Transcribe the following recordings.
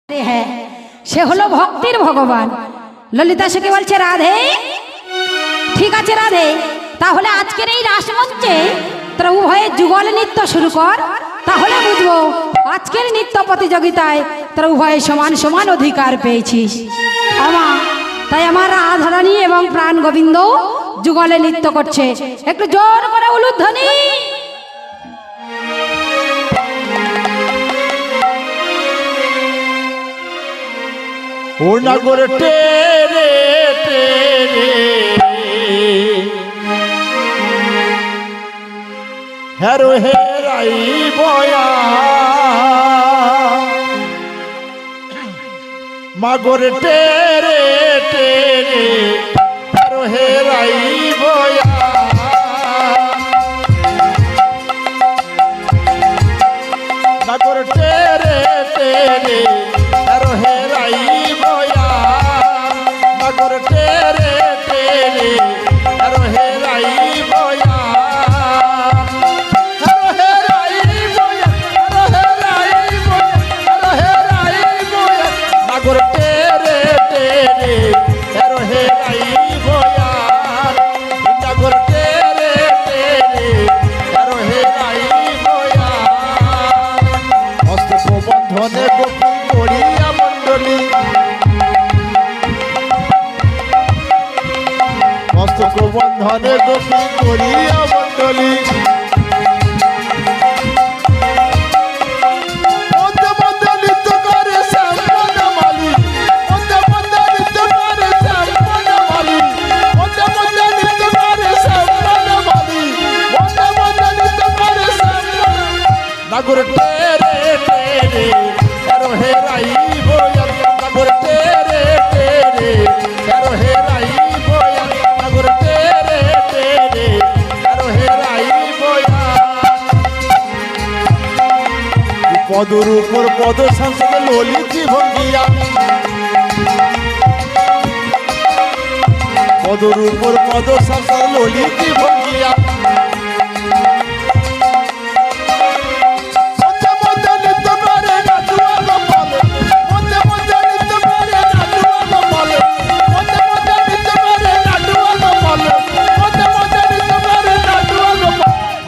হ্যাঁ, সে হলো ভক্তির ভগবান। ললিতা সখী বলছে, রাধে ঠিক আছে রাধে, তাহলে আজকের এই রাসমঞ্চে তোরা উভয়ে যুগল নৃত্য শুরু কর, তাহলে বুঝবো আজকের নৃত্য প্রতিযোগিতায় তোরা উভয়ে সমান সমান অধিকার পেয়েছিস। তাই আমার রাধারানী এবং প্রাণ গোবিন্দ যুগলে নৃত্য করছে, একটু জোর করে উলুধ্বনি। ও নাগর টেরে টেরে হেরো হেরাই বয়া মাগর টেরে টেরে হেরো হেরাই বয়া নাগর টেরে টেরে হেরো হেরাই নাগর টেরে টেরে হেরো হেরাই বয়া হেরো হেরাই বয়া হেরো হেরাই বয়া হেরো হেরাই বয়া নাগর টেরে টেরে হেরো হেরাই বয়া নাগর টেরে টেরে হেরো হেরাই বয়া হস্ত বন্ধনে গোপী করিয়া মণ্ডলী মস্তক বন্ধনে গোপী করিয়া মণ্ডলী মধ্যে মধ্যে নৃত্য করে শ্যামপদ মালি মধ্যে মধ্যে নৃত্য করে শ্যামপদ মালি মধ্যে মধ্যে নৃত্য করে শ্যামপদ মালি মধ্যে মধ্যে নৃত্য করে শ্যামপদ নাগর টেরে টেরে হেরো হেরাই বয়া নাগর টেরে টেরে হেরো হেরাই বয়া নাগর টেরে টেরে হেরো হেরাই বয়া পদর উপর পদ সংসদ ললিতি ভঙ্গিয়া পদর উপর পদ সংসদ ললিতি ভঙ্গিয়া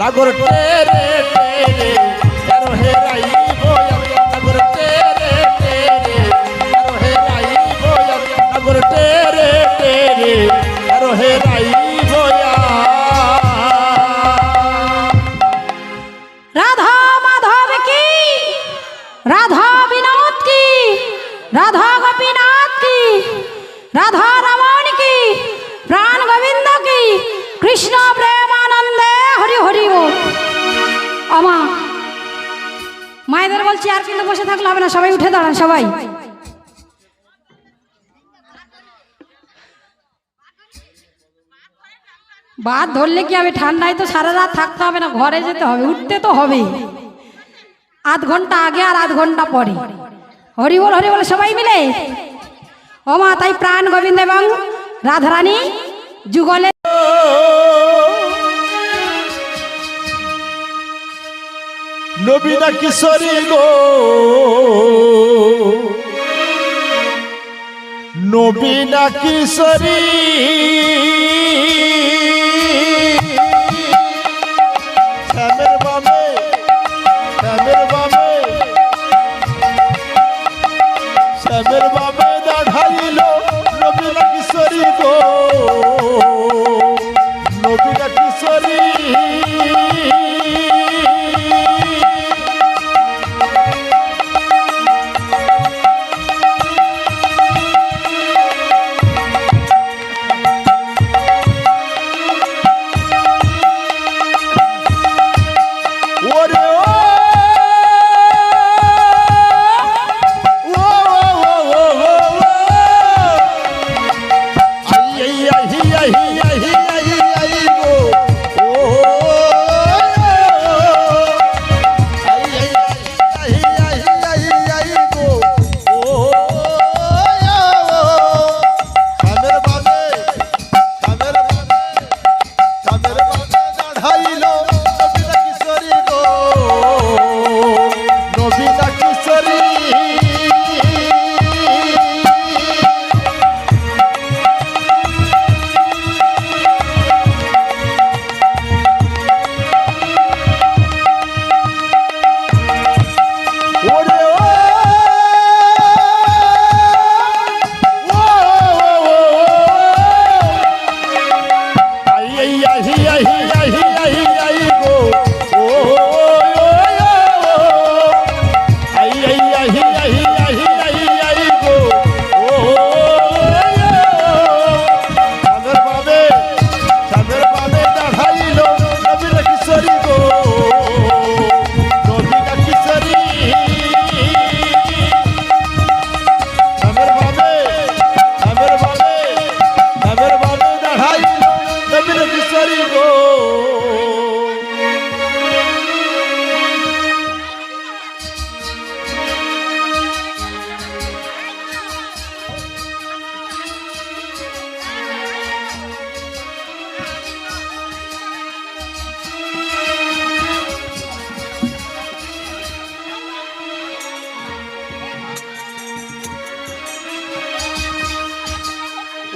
নাগর টেরে টেরে হেরো হেরাই বয়া নাগর টেরে টেরে হেরো হেরাই বয়া নাগর টেরে টেরে হেরো হেরাই বয়া রাধা মাধব কি, রাধা বিনোদ কি, রাধা গোপীনাথ কি, রাধা রমণ কি, প্রাণ গোবিন্দ কি, কৃষ্ণ প্রেমানন্দে হরি হরি বল। আমা মায়েদের বলছি আর কিন্তু বসে থাকলে হবে না, সবাই উঠে দাঁড়ান। সবাই বাদ ধরলে কি হবে, ঠান্ডায় তো সারা রাত থাকতে হবে না, ঘরে যেতে হবে, উঠতে তো হবে। আধ ঘন্টা আগে আর আধ ঘন্টা পরে হরি বল সবাই মিলে। ওমা তাই প্রাণ গোবিন্দ এবং রাধারানী যুগলে নবীনা কিশোরী গো নবীনা কিশোরী শ্যামের বামে শ্যামের বামে শ্যামের বামে দাঁড়াইল নবীনা কিশোরী গো নবীনা কিশোরী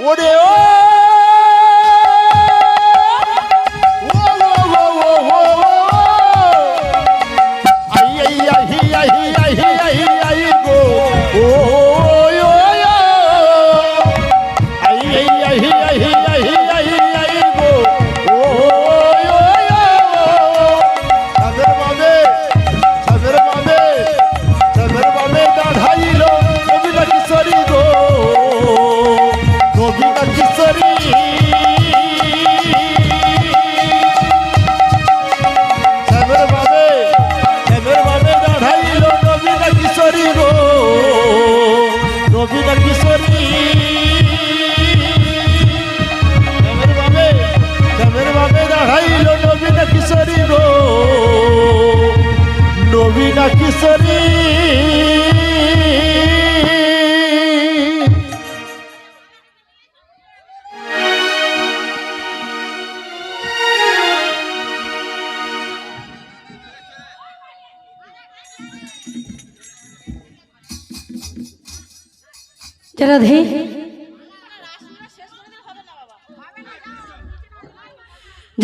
ওরে ও নবীনা কিশোরী রাধে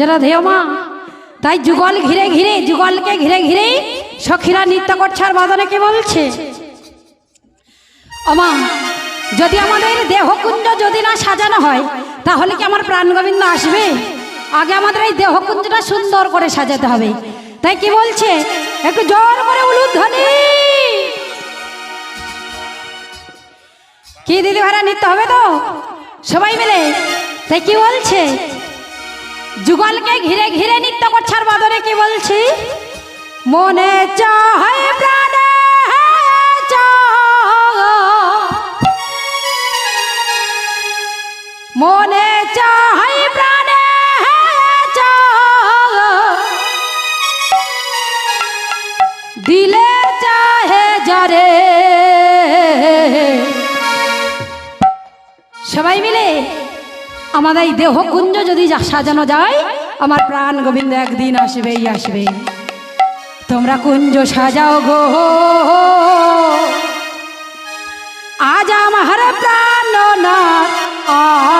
রাধে মা তাই যুগল ঘিরে ঘিরে যুগলকে ঘিরে ঘিরে সখীরা নৃত্য করছে আর বাদনে কে বলছে ওমা যদি আমাদের দেহকুঞ্জ যদি না সাজানো হয় তাহলে কি আমার প্রাণ গোবিন্দ আসবে? আগে আমাদের এই দেহকুঞ্জটা সুন্দর করে সাজাতে হবে। তাই কি বলছে একটু জোর করে উলুধ্বনি কি দিদি ভাড়া নিতে হবে তো সবাই মিলে। তাই কি বলছে যুগলকে ঘিরে ঘিরে নৃত্য করছে আর বাদনে কি বলছি মনে চাহে প্রাণে মনে চাহে প্রাণে দিলে চাহে যারে। সবাই মিলে আমাদের এই দেহকুঞ্জ যদি সাজানো যায় আমার প্রাণ গোবিন্দ একদিন আসবেই আসবে। তোমরা কুঞ্জ সাজাও গো আজ আমার প্রাণনাথ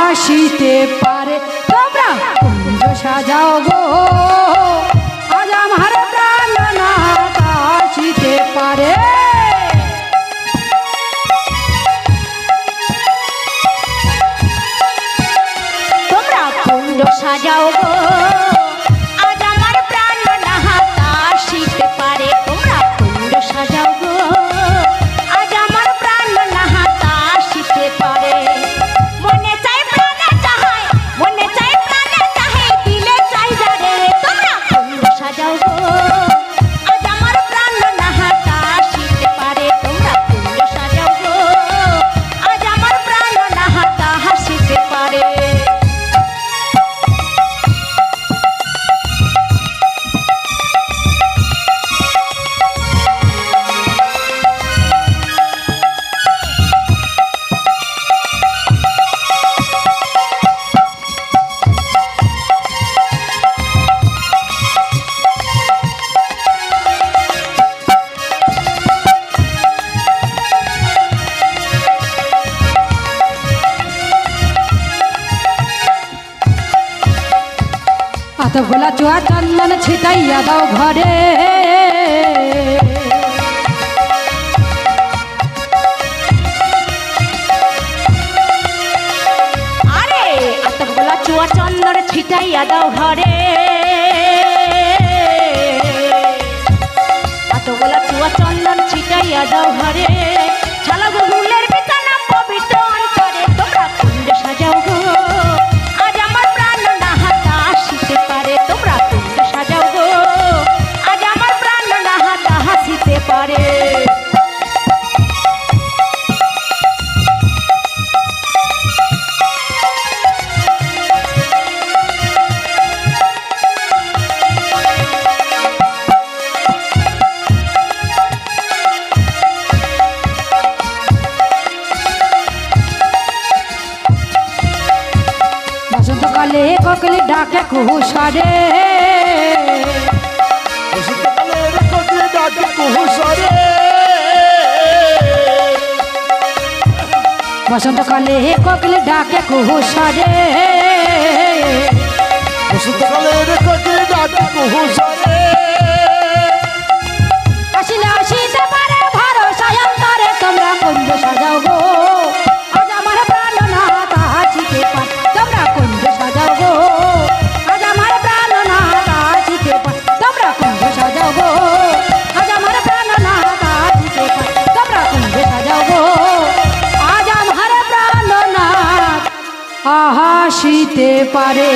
আসিতে পারে। তোমরা কুঞ্জ সাজাও গো আজ আমার প্রাণনাথ আসিতে পারে। তোমরা কুঞ্জ সাজাও গো আজ আমার প্রাণনাথ আসিতে পারে। তোমরা কুঞ্জ সাজাও গো আজ আমার প্রাণনাথ আসিতে পারে। মনে চাই প্রাণে চাহাই মনে চাই প্রাণে চাহে দিলে চাই যারে। তোমরা কুঞ্জ সাজাও গো আজ আমার প্রাণনাথ আসিতে পারে। তোমরা কুঞ্জ সাজাও গো আজ আমার প্রাণনাথ আসিতে পারে। এতগুলা চুয়া চন্দন ছিটাইয়া দাও ঘরে আরে এতগুলা চুয়া চন্দন ছিটাইয়া দাও ঘরে। এতগুলা চুয়া চন্দন ছিটাইয়া দাও ঘরে। ছালা গুলের বিছানা পবিত্র অন্তরে। তোমরা কুঞ্জ সাজাও গো আজ আমার প্রাণনাথ আসিতে পারে। তোমরা কুঞ্জ সাজাও গো আজ আমার প্রাণনাথ আসিতে পারে। বসন্তকালে কোকিল ডাকে কুহুসারে বসন্তকালে কোকিল ডাকে কুহুসরে বসন্তকালের কোকিল ডাকে কুহুসরে আসিলে আসিতে পারে ভরসা অন্তরে তোমরা কুঞ্জ সাজাও গো আজ আমার প্রাণনাথ আসিতে পারে তোমরা কুঞ্জ সাজাও গো আজ আমার প্রাণনাথ আসিতে পারে তোমরা কুঞ্জ সাজাও গো আজ আমার প্রাণনাথ আসিতে পারে তোমরা কুঞ্জ সাজাও গো আজ আমার প্রাণনাথ আসিতে পারে।